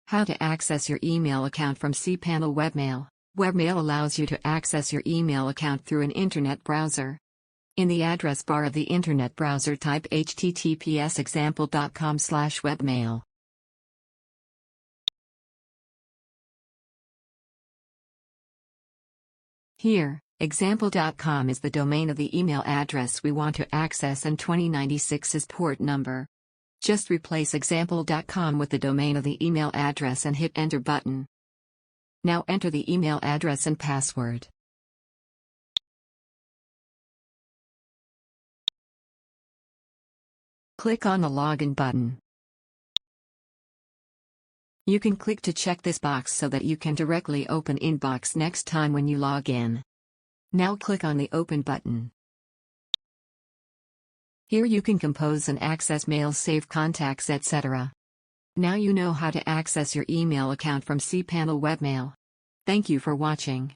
How to access your email account from cPanel Webmail. Webmail allows you to access your email account through an internet browser. In the address bar of the internet browser, type https://example.com/webmail. Here, example.com is the domain of the email address we want to access and 2096 is port number. Just replace example.com with the domain of the email address and hit Enter button. Now enter the email address and password. Click on the Login button. You can click to check this box so that you can directly open Inbox next time when you log in. Now click on the Open button. Here you can compose and access mails, save contacts, etc. Now you know how to access your email account from cPanel Webmail. Thank you for watching.